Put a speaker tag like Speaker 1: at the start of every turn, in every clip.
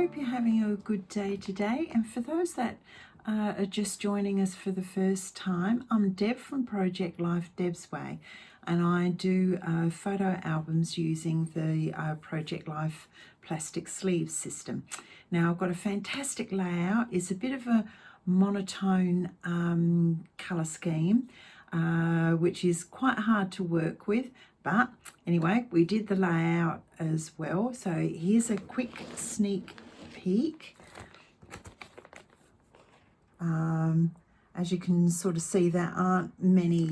Speaker 1: hope you're having a good day today. And for those that are just joining us for the first time, I'm Deb from Project Life, Deb's Way, and I do photo albums using the Project Life plastic sleeve system. Now I've got a fantastic layout. It's a bit of a monotone colour scheme, which is quite hard to work with. But anyway, we did the layout as well. So here's a quick sneak peek. As you can sort of see, there aren't many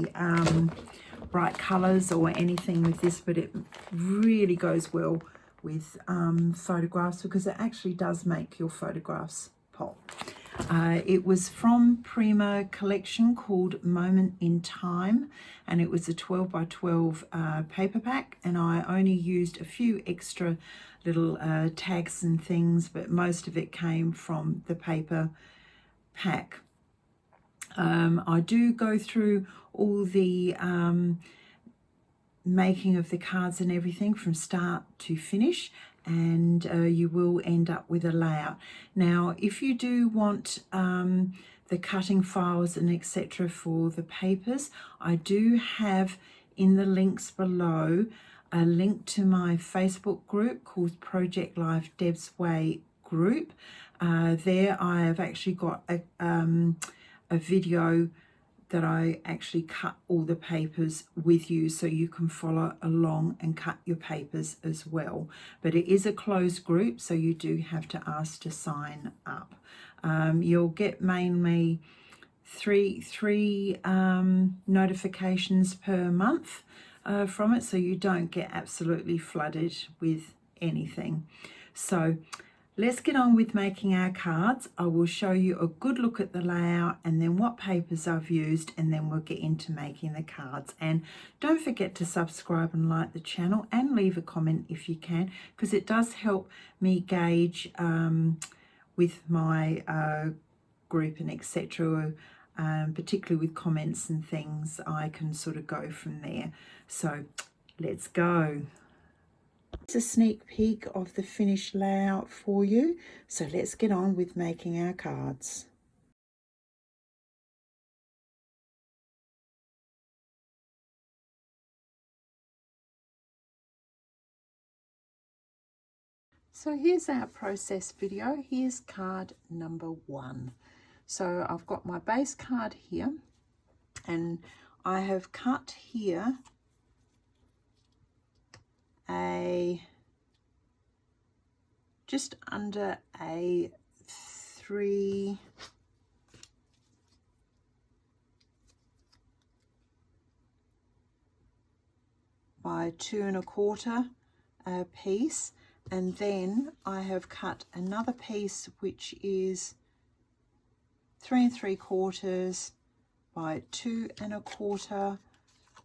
Speaker 1: bright colours or anything with this, but it really goes well with photographs because it actually does make your photographs pop. It was from Prima collection called Moment in Time, and it was a 12 by 12 paper pack, and I only used a few extra little tags and things, but most of it came from the paper pack. I do go through all the making of the cards and everything from start to finish, and you will end up with a layout. Now if you do want the cutting files and etc. for the papers, I do have in the links below a link to my Facebook group called Project Life Deb's Way group. There I have actually got a video that I actually cut all the papers with you, so you can follow along and cut your papers as well. But it is a closed group, so you do have to ask to sign up. You'll get mainly three notifications per month from it, so you don't get absolutely flooded with anything. So let's get on with making our cards. I will show you a good look at the layout and then what papers I've used, and then we'll get into making the cards. And don't forget to subscribe and like the channel and leave a comment if you can, because it does help me gauge with my group and etc. Particularly with comments and things, I can sort of go from there. So let's go. It's a sneak peek of the finished layout for you, so let's get on with making our cards. So here's our process video. Here's card number 1. So I've got my base card here, and I have cut here just under a 3 by 2 1/4 piece, and then I have cut another piece which is 3 3/4 by 2 1/4,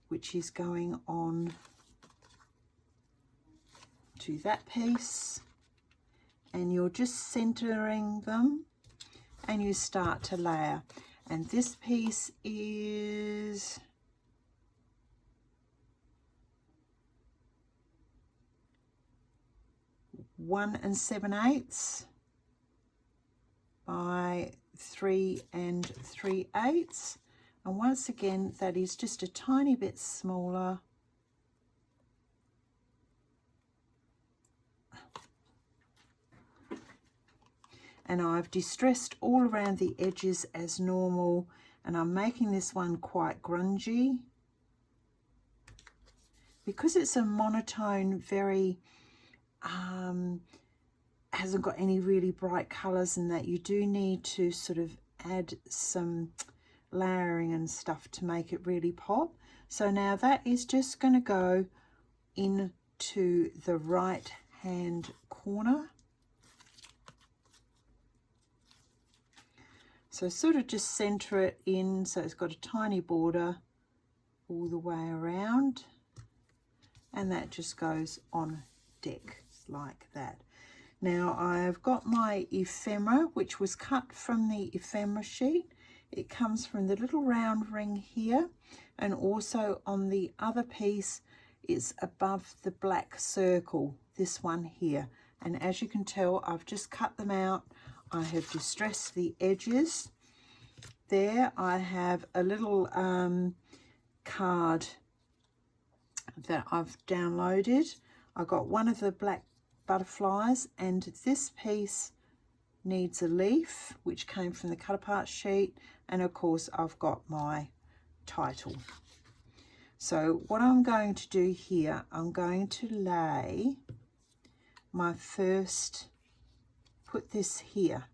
Speaker 1: which is going on to that piece, and you're just centering them and you start to layer. And this piece is 1 7/8 by 3 3/8, and once again that is just a tiny bit smaller. And I've distressed all around the edges as normal, and I'm making this one quite grungy because it's a monotone, very hasn't got any really bright colors, and that you do need to sort of add some layering and stuff to make it really pop. So now that is just going to go into the right hand corner. So sort of just center it in so it's got a tiny border all the way around, and that just goes on deck like that. Now I've got my ephemera, which was cut from the ephemera sheet. It comes from the little round ring here, and also on the other piece it's above the black circle, this one here. And as you can tell, I've just cut them out. I have distressed the edges. There I have a little card that I've downloaded. I got one of the black butterflies, and this piece needs a leaf, which came from the cut apart sheet, and of course I've got my title. So what I'm going to do here, I'm going to lay my first, put this here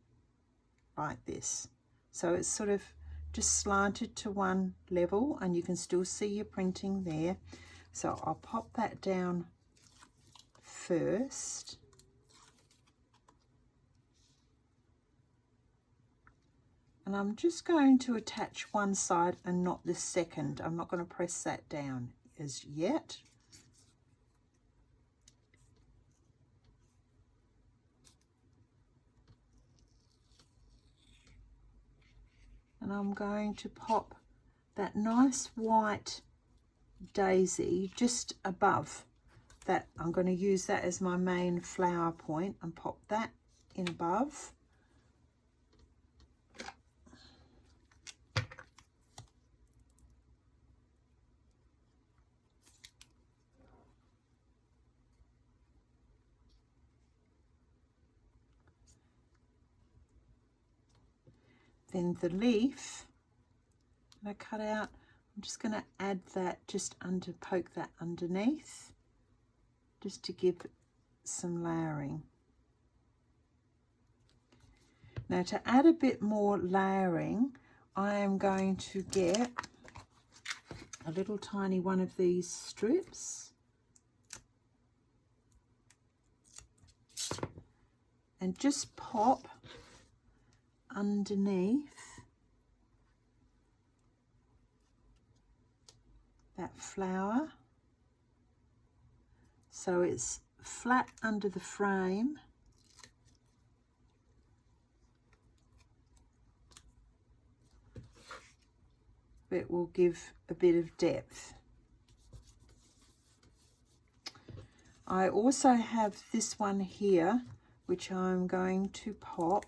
Speaker 1: like this, so it's sort of just slanted to one level, and you can still see your printing there. So I'll pop that down first, and I'm just going to attach one side and not the second. I'm not going to press that down as yet. And I'm going to pop that nice white daisy just above that. I'm going to use that as my main flower point and pop that in above. Then the leaf that I cut out, I'm just going to add that just under, poke that underneath, just to give some layering. Now to add a bit more layering, I am going to get a little tiny one of these strips and just pop underneath that flower, so it's flat under the frame. But it will give a bit of depth. I also have this one here, which I'm going to pop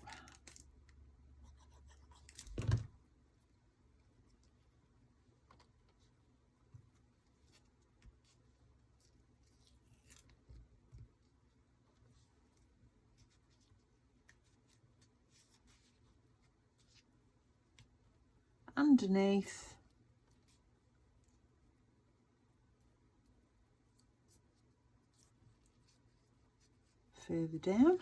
Speaker 1: underneath further down.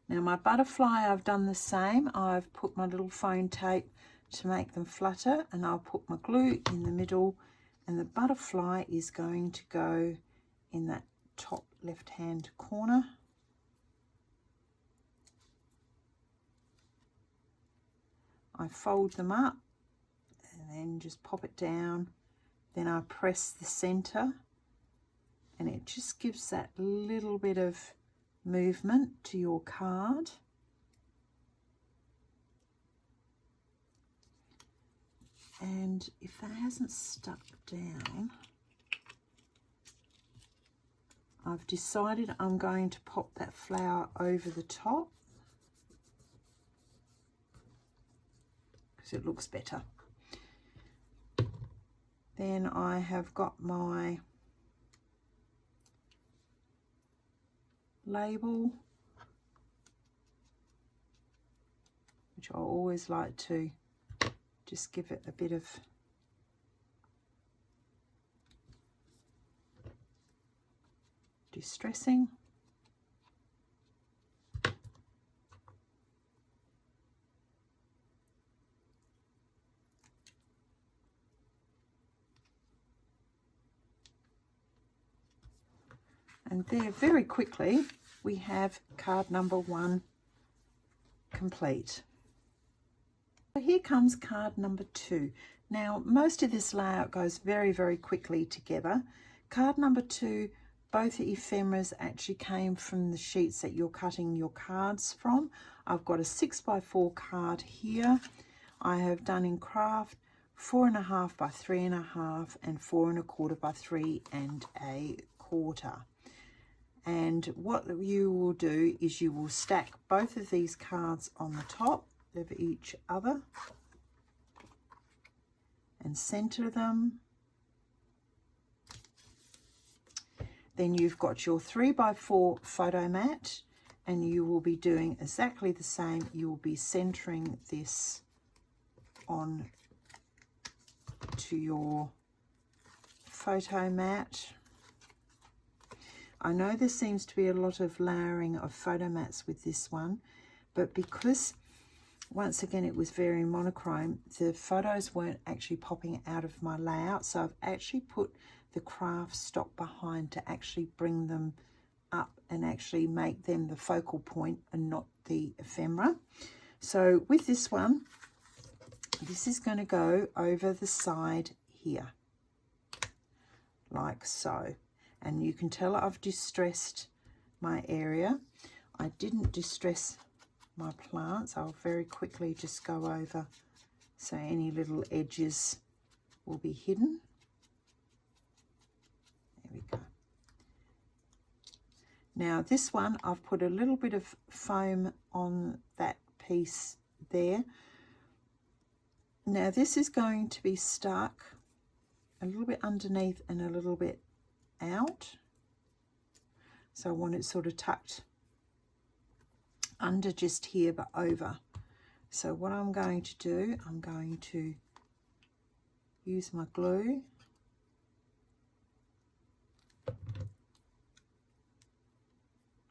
Speaker 1: Now my butterfly, I've done the same. I've put my little foam tape to make them flutter, and I'll put my glue in the middle, and the butterfly is going to go in that top left hand corner. I fold them up and then just pop it down. Then I press the center, and it just gives that little bit of movement to your card. And if that hasn't stuck down, I've decided I'm going to pop that flower over the top because it looks better. Then I have got my label, which I always like to just give it a bit of distressing. And there, very quickly, we have card number 1 complete. So here comes card number 2. Now, most of this layout goes very, very quickly together. Card number 2, both the ephemeras actually came from the sheets that you're cutting your cards from. I've got a 6x4 card here. I have done in craft 4.5 by 3.5 and 4.25 by 3.25. And what you will do is you will stack both of these cards on the top of each other and center them. Then you've got your 3x4 photo mat, and you will be doing exactly the same. You will be centering this on to your photo mat. I know there seems to be a lot of layering of photo mats with this one, but because once again it was very monochrome, the photos weren't actually popping out of my layout, so I've actually put the craft stock behind to actually bring them up and actually make them the focal point and not the ephemera. So with this one, this is going to go over the side here, like so. And you can tell I've distressed my area. I didn't distress my plants. I'll very quickly just go over so any little edges will be hidden. There we go. Now this one, I've put a little bit of foam on that piece there. Now this is going to be stuck a little bit underneath and a little bit out. So I want it sort of tucked under just here but over. So what I'm going to do, I'm going to use my glue.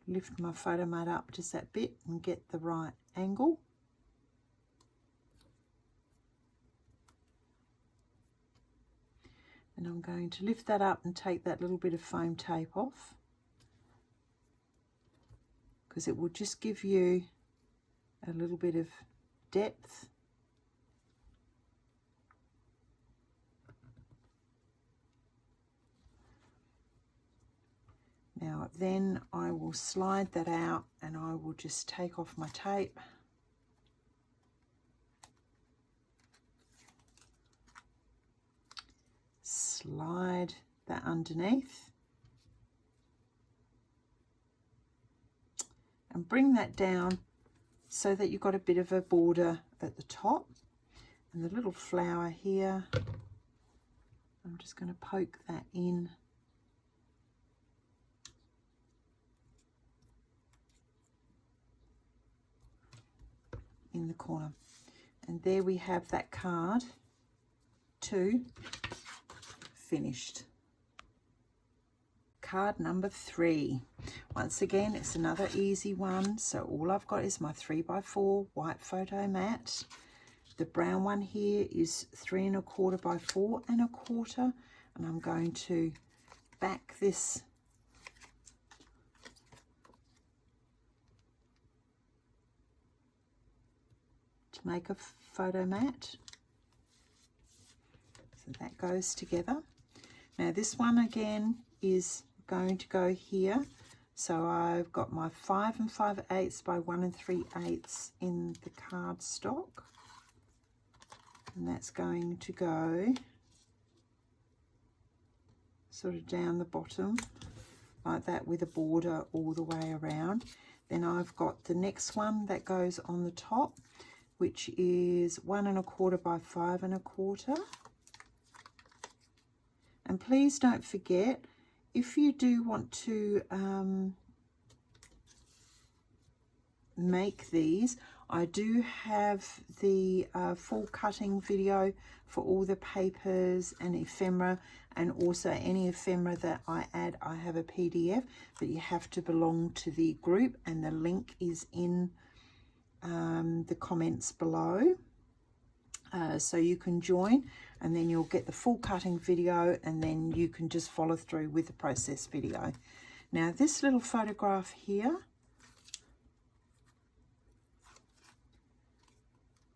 Speaker 1: Lift my photo mat up just that bit and get the right angle. And I'm going to lift that up and take that little bit of foam tape off, because it will just give you a little bit of depth. Now then I will slide that out and I will just take off my tape. Slide that underneath and bring that down so that you've got a bit of a border at the top. And the little flower here, I'm just going to poke that in. In the corner. And there we have that card 2 finished. Card number 3. Once again, it's another easy one. So all I've got is my 3x4 white photo mat. The brown one here is 3.25 by 4.25, and I'm going to back this to make a photo mat. So that goes together. Now this one again is going to go here. So I've got my 5 5/8 by 1 3/8 in the cardstock. And that's going to go sort of down the bottom like that with a border all the way around. Then I've got the next one that goes on the top, which is 1.25 by 5.25. And please don't forget, if you do want to make these, I do have the full cutting video for all the papers and ephemera, and also any ephemera that I add, I have a PDF, but you have to belong to the group, and the link is in the comments below. So you can join, and then you'll get the full cutting video, and then you can just follow through with the process video. Now this little photograph here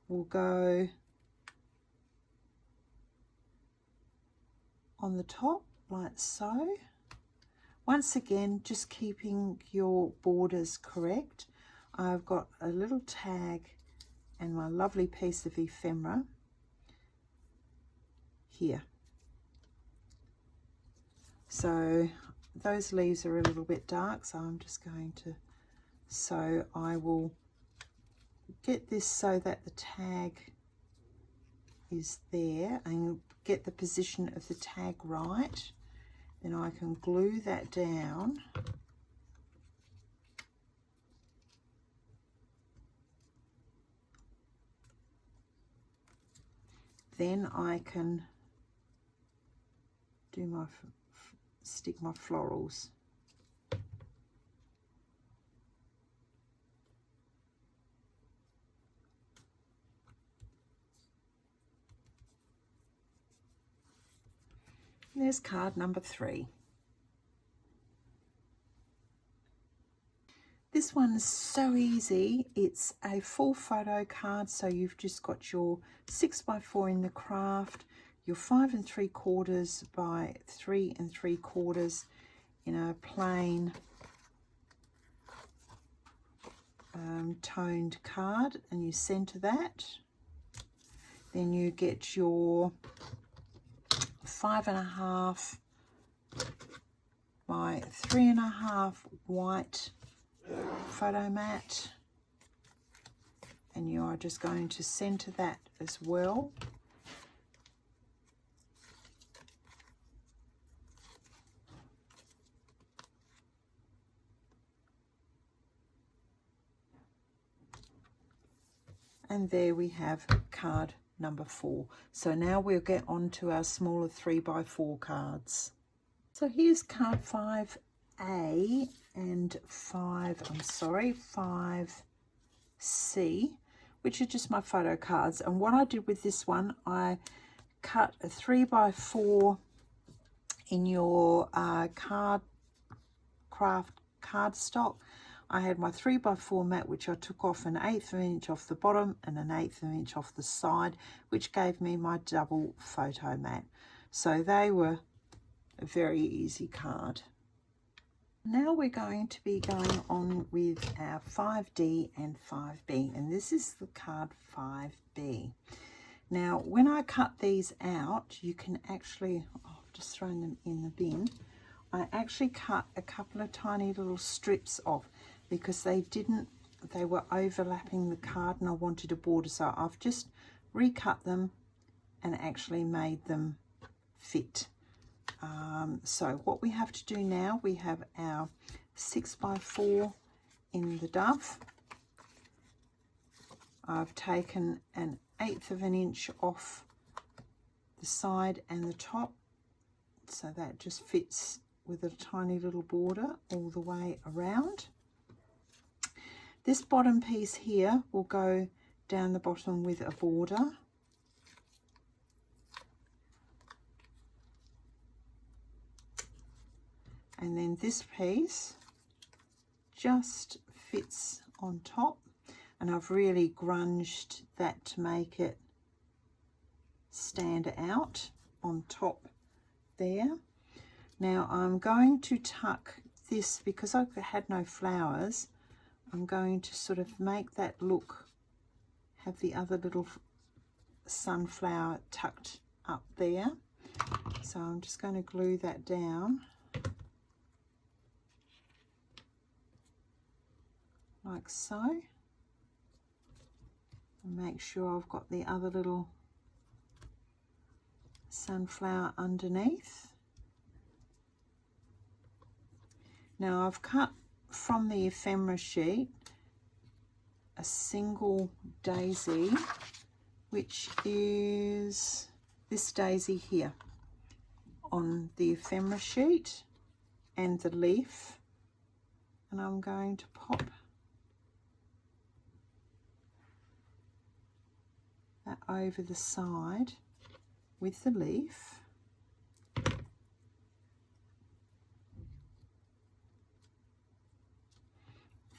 Speaker 1: will go on the top like so. Once again, just keeping your borders correct. I've got a little tag and my lovely piece of ephemera, here. So those leaves are a little bit dark, so I'm just going to, so I will get this so that the tag is there and get the position of the tag right. Then I can glue that down. Then I can do my stick my florals. There's card number 3. This one's so easy. It's a full photo card, so you've just got your 6x4 in the craft, your 5 3/4 by 3 3/4 in a plain toned card, and you center that. Then you get your 5 1/2 by 3 1/2 white photo mat, and you are just going to center that as well. And there we have card number 4. So now we'll get on to our smaller 3x4 cards. So here's card 5A and 5C, which are just my photo cards. And what I did with this one, I cut a 3x4 in your craft cardstock. I had my 3x4 mat, which I took off 1/8 of an inch off the bottom and 1/8 of an inch off the side, which gave me my double photo mat. So they were a very easy card. Now we're going to be going on with our 5D and 5B, and this is the card 5B. Now when I cut these out, you can actually, I've just thrown them in the bin, I actually cut a couple of tiny little strips off because they were overlapping the card and I wanted a border, so I've just recut them and actually made them fit. So what we have to do now, we have our 6x4 in the dove. I've taken 1/8 of an inch off the side and the top, so that just fits with a tiny little border all the way around. This bottom piece here will go down the bottom with a border. And then this piece just fits on top, and I've really grunged that to make it stand out on top there. Now I'm going to tuck this, because I had no flowers, I'm going to sort of make that look, have the other little sunflower tucked up there. So I'm just going to glue that down like so, and make sure I've got the other little sunflower underneath. Now I've cut from the ephemera sheet a single daisy, which is this daisy here on the ephemera sheet, and the leaf, and I'm going to pop that over the side with the leaf.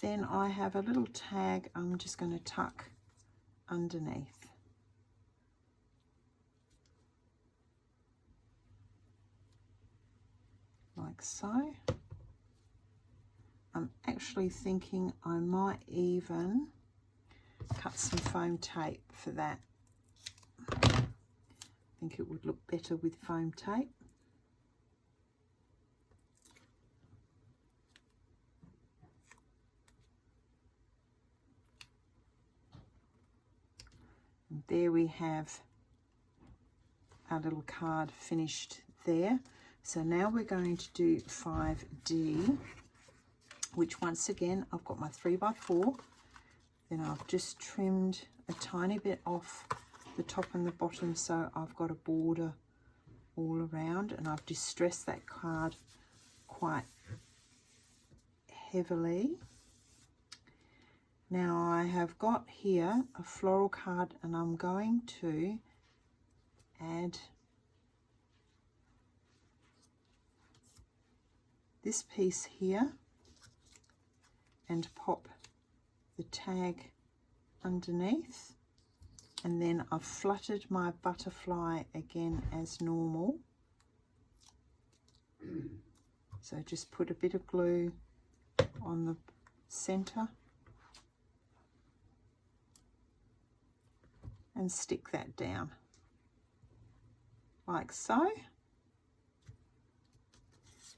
Speaker 1: Then I have a little tag I'm just going to tuck underneath. Like so. I'm actually thinking I might even cut some foam tape for that, think it would look better with foam tape. And there we have our little card finished there. So now we're going to do 5D, which once again, I've got my 3x4. Then I've just trimmed a tiny bit off the top and the bottom, so I've got a border all around, and I've distressed that card quite heavily. Now I have got here a floral card, and I'm going to add this piece here and pop the tag underneath, and then I've fluttered my butterfly again as normal. So just put a bit of glue on the center and stick that down like so.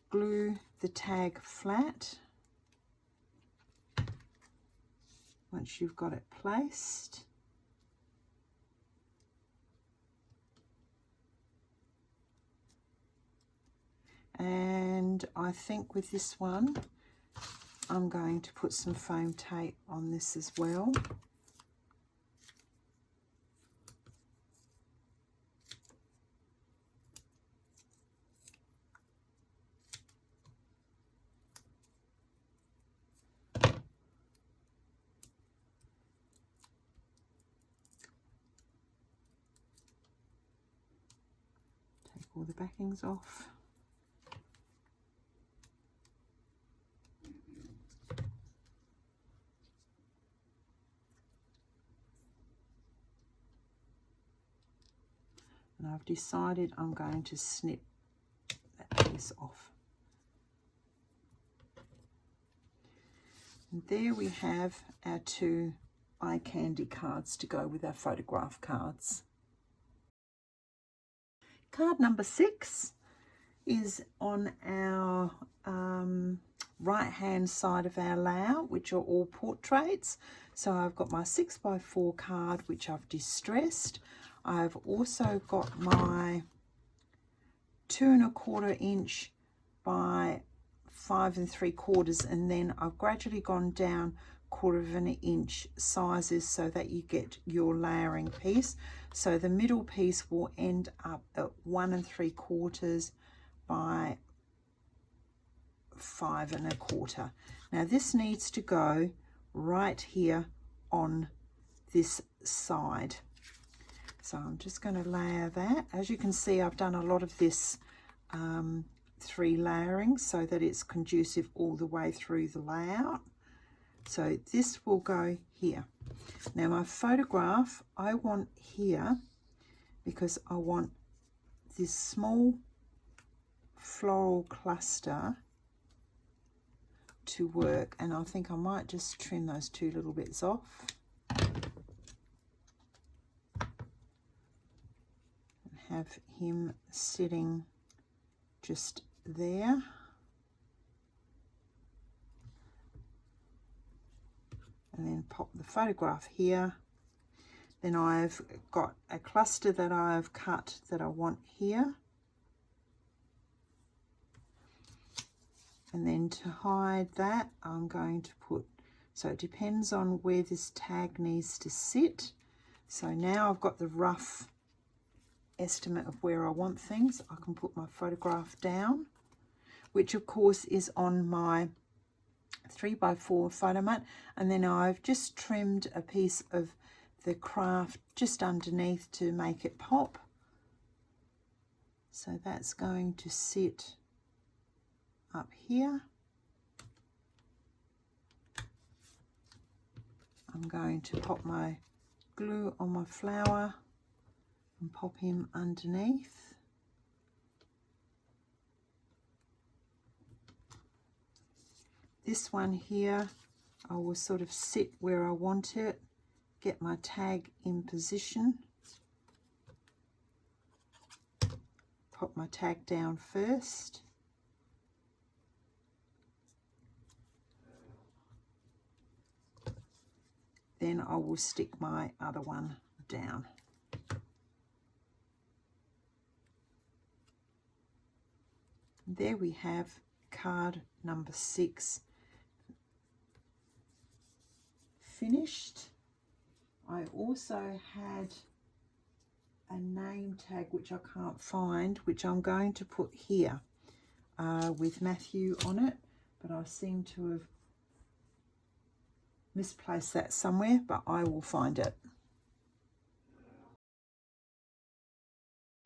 Speaker 1: Glue the tag flat once you've got it placed. And I think with this one, I'm going to put some foam tape on this as well. All the backings off. And I've decided I'm going to snip that piece off. And there we have our 2 eye candy cards to go with our photograph cards. Card number 6 is on our right hand side of our layout, which are all portraits. So I've got my 6x4 card, which I've distressed. I've also got my 2 1/4 inch by 5 3/4, and then I've gradually gone down 1/4 inch sizes so that you get your layering piece. So the middle piece will end up at 1 3/4 by 5 1/4. Now this needs to go right here on this side. So I'm just going to layer that. As you can see, I've done a lot of this 3 layering so that it's conducive all the way through the layout. So this will go here. Now my photograph, I want here because I want this small floral cluster to work, and I think I might just trim those 2 little bits off. Have him sitting just there. And then pop the photograph here. Then I've got a cluster that I've cut that I want here. And then to hide that, I'm going to put, so it depends on where this tag needs to sit. So now I've got the rough estimate of where I want things. I can put my photograph down, which of course is on my 3x4 photo mat, and then I've just trimmed a piece of the craft just underneath to make it pop. So that's going to sit up here. I'm going to pop my glue on my flower and pop him underneath. This one here, I will sort of sit where I want it, get my tag in position. put my tag down first. Then I will stick my other one down. There we have card number 6 finished. I also had a name tag which I can't find, which I'm going to put here with Matthew on it, but I seem to have misplaced that somewhere, but I will find it.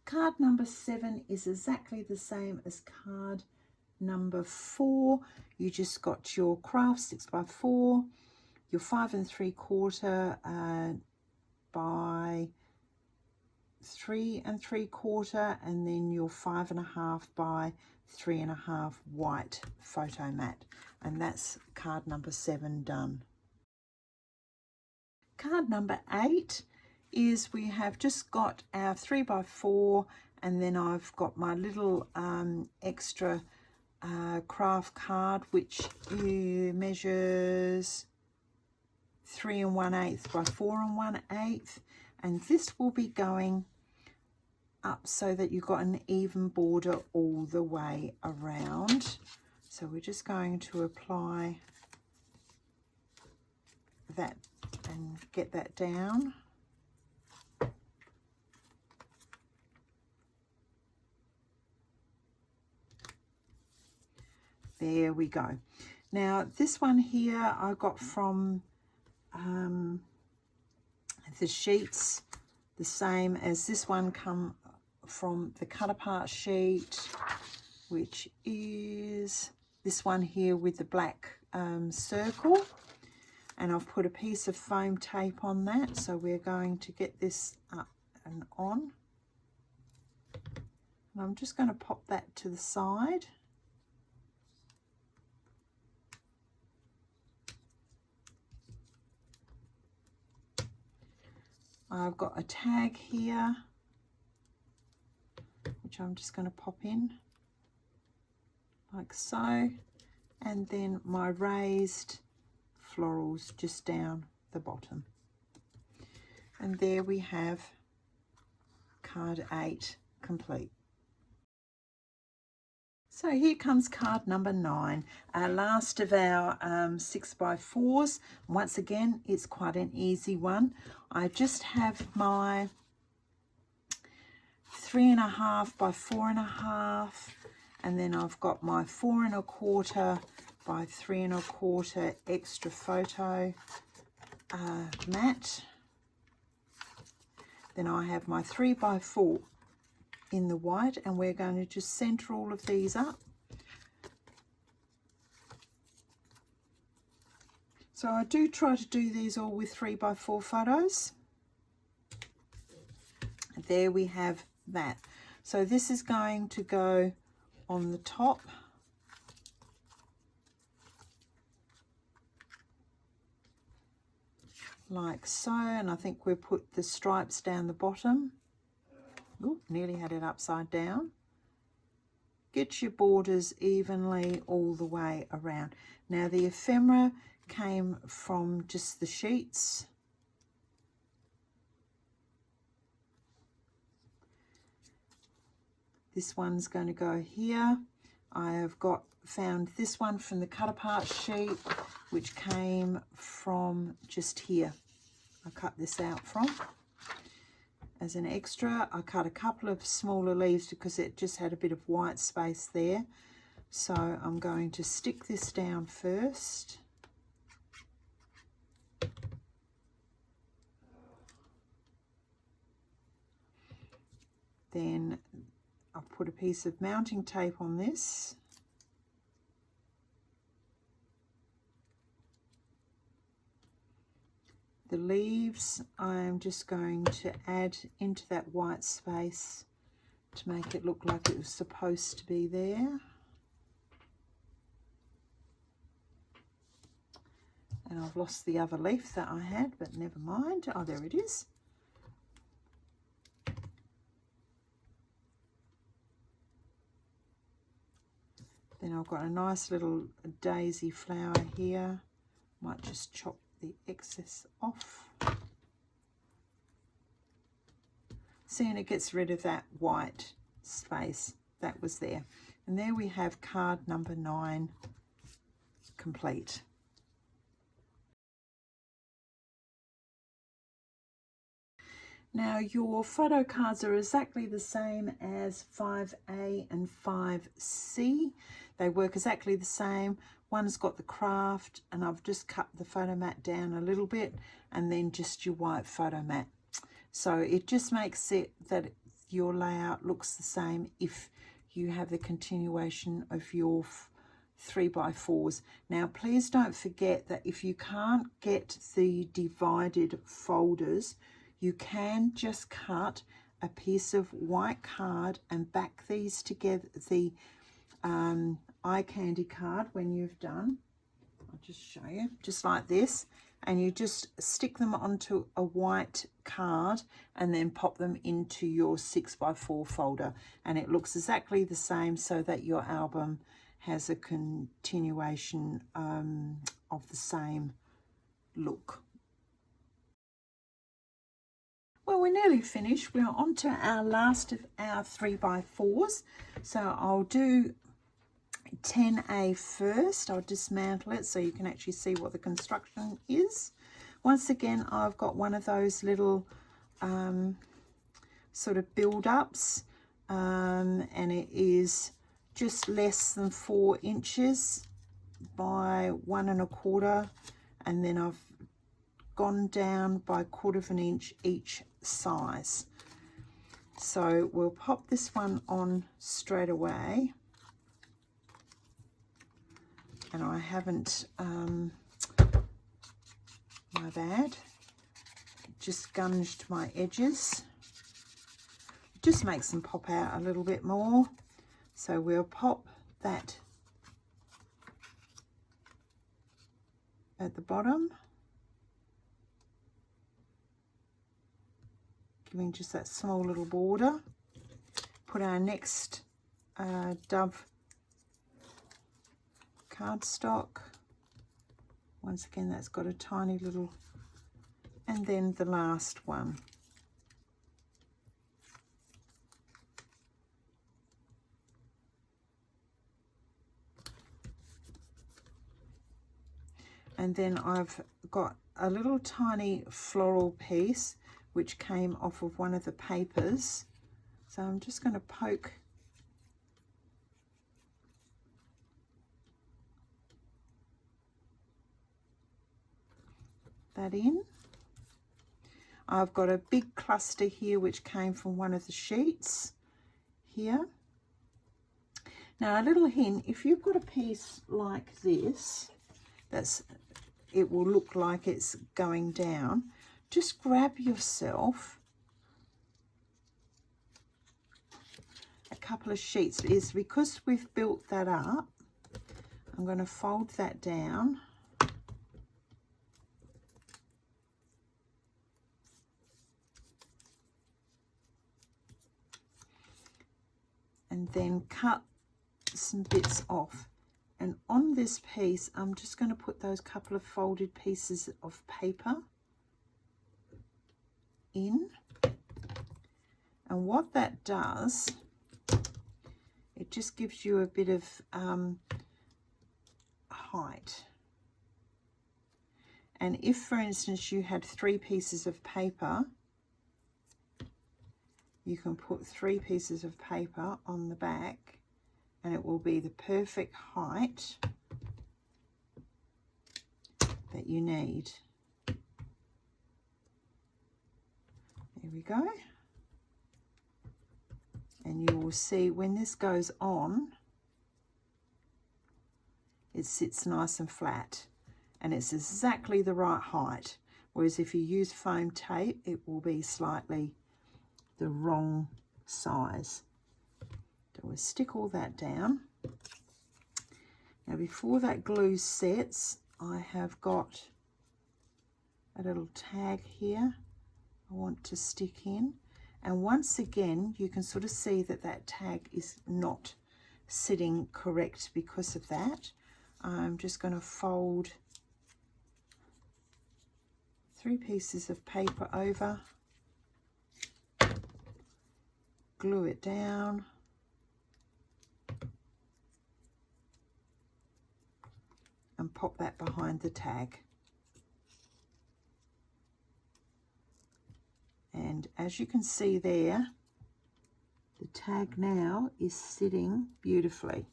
Speaker 1: Card number 7 is exactly the same as card number 4. You just got your craft 6x4, your 5 3/4 by 3 3/4, and then your 5 1/2 by 3 1/2 white photo mat, and that's card number 7 done. Card number 8 is we have just got our 3x4, and then I've got my little extra craft card which measures 3 1/8 by 4 1/8, and this will be going up so that you've got an even border all the way around. So we're just going to apply that and get that down. There we go. Now this one here I got from the sheets, the same as this one, come from the cut apart sheet, which is this one here with the black circle, and I've put a piece of foam tape on that, so we're going to get this up and on, and I'm just going to pop that to the side. I've got a tag here which I'm just going to pop in like so, and then my raised florals just down the bottom, and there we have card 8 complete. So here comes card number 9, our last of our 6x4s. Once again, it's quite an easy one. I just have my 3 1/2 by 4 1/2, and then I've got my 4 1/4 by 3 1/4 extra photo mat. Then I have my 3x4 in the white, and we're going to just center all of these up. So I do try to do these all with 3x4 photos. There we have that. So this is going to go on the top like so, and I think we'll put the stripes down the bottom. Ooh, nearly had it upside down. Get your borders evenly all the way around. Now the ephemera came from just the sheets. This one's going to go here. I have found this one from the cut apart sheet, which came from just here. I cut this out from. As an extra, I cut a couple of smaller leaves because it just had a bit of white space there. So I'm going to stick this down first. Then I've put a piece of mounting tape on this. The leaves I'm just going to add into that white space to make it look like it was supposed to be there. And I've lost the other leaf that I had, but never mind. Oh, there it is. Then I've got a nice little daisy flower here. Might just chop the excess off. See, and it gets rid of that white space that was there. And there we have card number 9 complete. Now your photo cards are exactly the same as 5A and 5C. They work exactly the same. One's got the craft, and I've just cut the photo mat down a little bit, and then just your white photo mat. So it just makes it that your layout looks the same if you have the continuation of your 3x4s. Now please don't forget that if you can't get the divided folders, you can just cut a piece of white card and back these together, the eye candy card when you've done. I'll just show you, just like this, and you just stick them onto a white card and then pop them into your 6x4 folder, and it looks exactly the same, so that your album has a continuation of the same look. Well, we're nearly finished. We're on to our last of our 3x4s. So I'll do 10A first. I'll dismantle it so you can actually see what the construction is. Once again, I've got one of those little sort of build-ups, and it is just less than 4 inches by 1 1/4, and then I've gone down by 1/4 of an inch each size. So we'll pop this one on straight away, and I haven't my bad, just gunged my edges, just makes them pop out a little bit more. So we'll pop that at the bottom, giving just that small little border. Put our next dove cardstock. Once again, that's got a tiny little, and then the last one. And then I've got a little tiny floral piece which came off of one of the papers. So I'm just going to poke that in. I've got a big cluster here which came from one of the sheets here. Now a little hint, if you've got a piece like this, it will look like it's going down, just grab yourself a couple of sheets. Is because we've built that up, I'm going to fold that down and then cut some bits off. And on this piece, I'm just going to put those couple of folded pieces of paper in. And what that does, it just gives you a bit of height. And if, for instance, you had 3 pieces of paper, you can put 3 pieces of paper on the back, and it will be the perfect height that you need. There we go. And you will see when this goes on, it sits nice and flat, and it's exactly the right height. Whereas if you use foam tape, it will be slightly the wrong size. So we'll stick all that down. Now before that glue sets, I have got a little tag here I want to stick in. And once again, you can sort of see that that tag is not sitting correct because of that. I'm just going to fold 3 pieces of paper over, glue it down, and pop that behind the tag. And as you can see there, the tag now is sitting beautifully.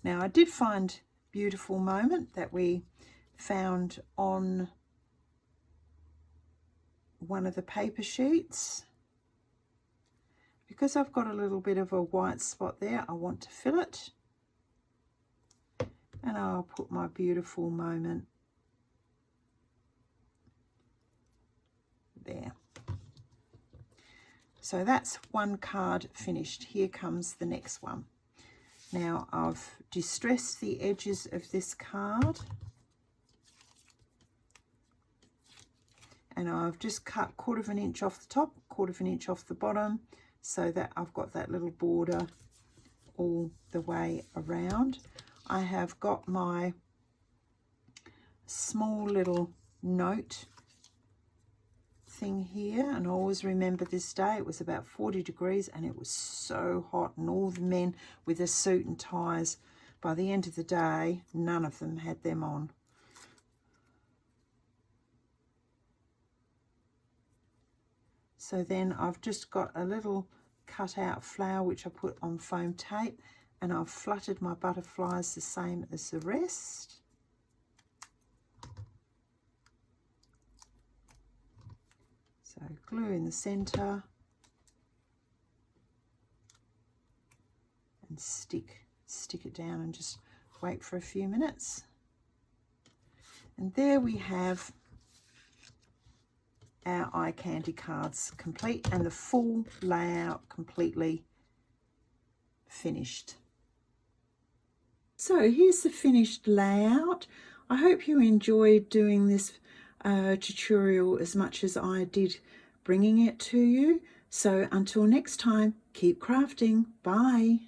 Speaker 1: Now I did find a beautiful moment that we found on one of the paper sheets. Because I've got a little bit of a white spot there, I want to fill it. And I'll put my beautiful moment there. So that's one card finished. Here comes the next one. Now I've distressed the edges of this card, and I've just cut 1/4 inch off the top, 1/4 inch off the bottom, so that I've got that little border all the way around. I have got my small little note thing here, and I always remember this day. It was about 40 degrees and it was so hot, and all the men with their suit and ties, by the end of the day, none of them had them on. So then I've just got a little cut out flower which I put on foam tape, and I've fluttered my butterflies the same as the rest. So glue in the center and stick it down and just wait for a few minutes. And there we have our eye candy cards complete, and the full layout completely finished. So here's the finished layout. I hope you enjoyed doing this tutorial as much as I did bringing it to you. So until next time, keep crafting. Bye.